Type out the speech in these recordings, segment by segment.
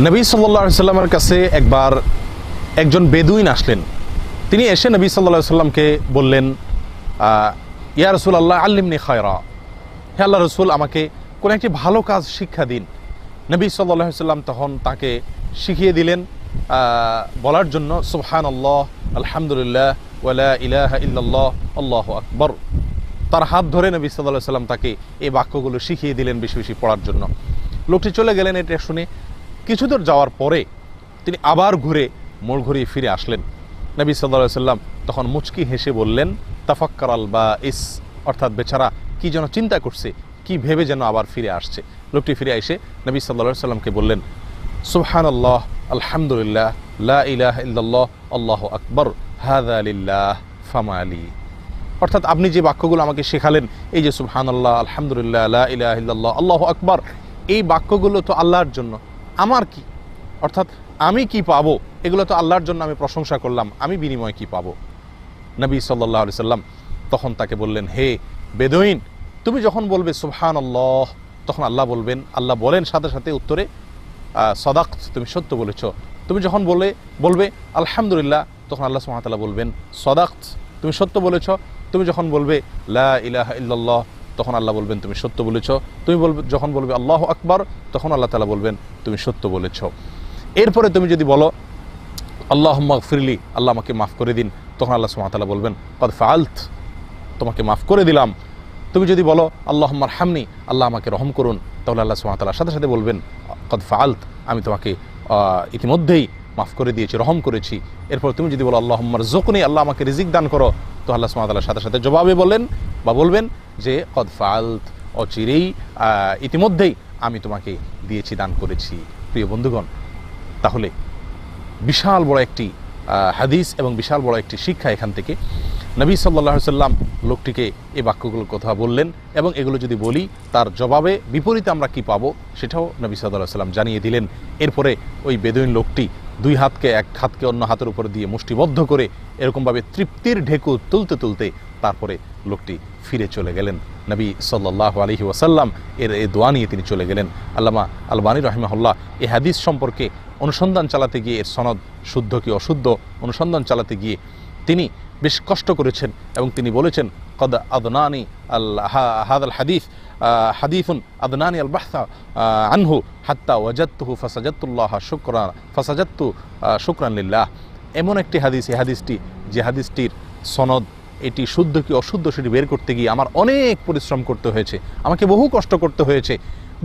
নবী সাল্লাল্লাহু আলাইহি সাল্লামের কাছে একবার একজন বেদুইন আসলেন। তিনি এসে নবী সাল্লাল্লাহু আলাইহি সাল্লামকে বললেন, ইয়া রাসূলুল্লাহ আল্লিমনি খায়রা, হে আল্লাহ রসুল, আমাকে কোন একটি ভালো কাজ শিক্ষা দিন। নবী সাল্লাল্লাহু আলাইহি সাল্লাম তখন তাকে শিখিয়ে দিলেন বলার জন্য সুবহানাল্লাহ, আলহামদুলিল্লাহ, ওয়ালা ইলাহা ইল্লাল্লাহ, আল্লাহু আকবার। তার হাত ধরে নবী সাল্লাল্লাহু আলাইহি সাল্লাম তাকে এই বাক্যগুলো শিখিয়ে দিলেন বেশি বেশি পড়ার জন্য। লোকটি চলে গেলেন। এটা শুনে কিছু দূর যাওয়ার পরে তিনি আবার ঘুরে মোড় ঘুরিয়ে ফিরে আসলেন। নবী সাল্লাল্লাহু আলাইহি সাল্লাম তখন মুচকি হেসে বললেন, তাফাক্কার আল বাইস, অর্থাৎ বেচারা কি যেন চিন্তা করছে, কি ভেবে যেন আবার ফিরে আসছে। লোকটি ফিরে এসে নবী সাল্লাল্লাহু আলাইহি সাল্লামকে বললেন, সুবহানাল্লাহ, আলহামদুলিল্লাহ, লা ইলাহা ইল্লাল্লাহ, আল্লাহু আকবার, হাযা লিল্লাহ ফামা আলী। অর্থাৎ আপনি যে বাক্যগুলো আমাকে শেখালেন, এই যে সুবহানাল্লাহ, আলহামদুলিল্লাহ, লা ইলাহা ইল্লাল্লাহ, আল্লাহু আকবার, এই বাক্যগুলো তো আল্লাহর জন্য, আমার কি? অর্থাৎ আমি কি পাবো? এগুলো তো আল্লাহর জন্য আমি প্রশংসা করলাম, আমি বিনিময়ে কি পাবো? নবী সাল্লাল্লাহু আলাইহি সাল্লাম তখন তাকে বললেন, হে বেদুইন, তুমি যখন বলবে সুবহানাল্লাহ, তখন আল্লাহ বলেন সাথে সাথে উত্তরে, সাদাকত, তুমি সত্য বলেছ। তুমি যখন বলবে আলহামদুলিল্লাহ, তখন আল্লাহ সুবহানাহু ওয়া তাআলা বলবেন সাদাকত, তুমি সত্য বলেছ। তুমি যখন বলবে লা ইলাহা ইল্লাল্লাহ, তখন আল্লাহ বলবেন তুমি সত্য বলেছ। তুমি যখন বলবে আল্লাহু আকবার, তখন আল্লাহ তাআলা বলবেন তুমি সত্য বলেছ। এরপরে তুমি যদি বলো আল্লাহুম্মা গফিরলি, আল্লাহ আমাকে মাফ করে দিন, তখন আল্লাহ সুবহানাহু ওয়া তাআলা বলবেন কদ ফাআলত, তোমাকে মাফ করে দিলাম। তুমি যদি বলো আল্লাহুম্মা আরহামনি, আল্লাহ আমাকে রহম করুন, তাহলে আল্লাহ সুবহানাহু ওয়া তাআলা সাথে সাথে বলবেন কদ ফাআলত, আমি তোমাকে ইতিমধ্যেই মাফ করে দিয়েছি, রহম করেছি। এরপর তুমি যদি বলো আল্লাহুম্মা রযুকনি, আল্লাহ আমাকে রিজিক দান করো, তো আল্লাহ সুবহানাহু ওয়া তাআলা সাথে সাথে জবাবে বলবেন যে কদ ফাআলত, অচিরেই ইতিমধ্যেই আমি তোমাকে দিয়েছি, দান করেছি। প্রিয় বন্ধুগণ, তাহলে বিশাল বড় একটি হাদিস এবং বিশাল বড় একটি শিক্ষা এখান থেকে। নবী সাল্লাল্লাহু আলাইহি সাল্লাম লোকটিকে এই বাক্যগুলোর কথা বললেন এবং এগুলো যদি বলি তার জবাবে বিপরীতে আমরা কি পাবো সেটাও নবী সাল্লাল্লাহু আলাইহি সাল্লাম জানিয়ে দিলেন। এরপরে ওই বেদুইন লোকটি দুই হাতকে এক হাতকে অন্য হাতের উপরে দিয়ে মুষ্টিবদ্ধ করে এরকমভাবে তৃপ্তির ঢেকু তুলতে তুলতে তারপরে লোকটি ফিরে চলে গেলেন। নবী সাল্লাল্লাহু আলাইহি ওয়াসাল্লাম এই দোয়া নিয়ে তিনি চলে গেলেন। আল্লামা আলবানী রাহিমাহুল্লাহ এই হাদিস সম্পর্কে অনুসন্ধান চালাতে গিয়ে, এর সনদ শুদ্ধ কি অশুদ্ধ অনুসন্ধান চালাতে গিয়ে তিনি বেশ কষ্ট করেছেন এবং তিনি বলেছেন, কদ আদনানি হাদাল হাদিস হাদিসুন আদনানি আল বাহসা আনহু হাত্তা ওয়াজাদতুহু ফাসাজাদতু শুকরান লিল্লাহ। এমন একটি হাদিস, এই হাদিসটি যে হাদিসটির সনদ এটি শুদ্ধ কি অশুদ্ধ সেটি বের করতে গিয়ে আমার অনেক পরিশ্রম করতে হয়েছে, আমাকে বহু কষ্ট করতে হয়েছে।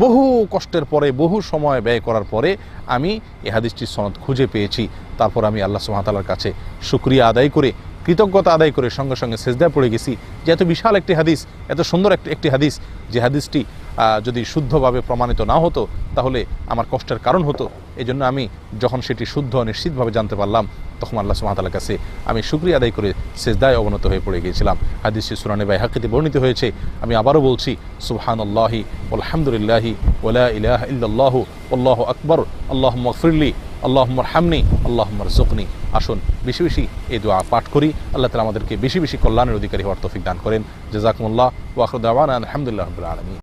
বহু কষ্টের পরে, বহু সময় ব্যয় করার পরে আমি এই হাদিসটির সনদ খুঁজে পেয়েছি। তারপর আমি আল্লাহ সুবহানাহু ওয়া তাআলার কাছে শুকরিয়া আদায় করে, কৃতজ্ঞতা আদায় করে সঙ্গে সঙ্গে সিজদায় পড়ে গেছি যে এত বিশাল একটি হাদিস, এত সুন্দর একটি হাদিস, যে হাদিসটি যদি শুদ্ধভাবে প্রমাণিত না হতো তাহলে আমার কষ্টের কারণ হতো। এই জন্য আমি যখন সেটি শুদ্ধ নিশ্চিতভাবে জানতে পারলাম, তখন আল্লাহ সুবহানাহু ওয়া তাআলার কাছে আমি শুকরিয়া আদায় করে সিজদায় অবনত হয়ে পড়ে গিয়েছিলাম। হাদিসটি সুনানে বাইহাকিতে বর্ণিত হয়েছে। আমি আবারও বলছি, সুবহানাল্লাহি ওয়ালহামদুলিল্লাহি ওয়ালা ইলাহা ইল্লাল্লাহু আল্লাহু আকবার, আল্লাহুম্মা গফিরলি, আল্লাহুম্মা আরহামনি, আল্লাহুম্মা রযুকনি। আসুন বেশি বেশি এই দোয়া পাঠ করি। আল্লাহ তাআলা আমাদেরকে বেশি বেশি কল্যাণের অধিকারী হওয়ার তৌফিক দান করেন। জাযাকুমুল্লাহ ওয়া আখিরু দাওয়ানা আলহামদুলিল্লাহি রাব্বিল আলামিন।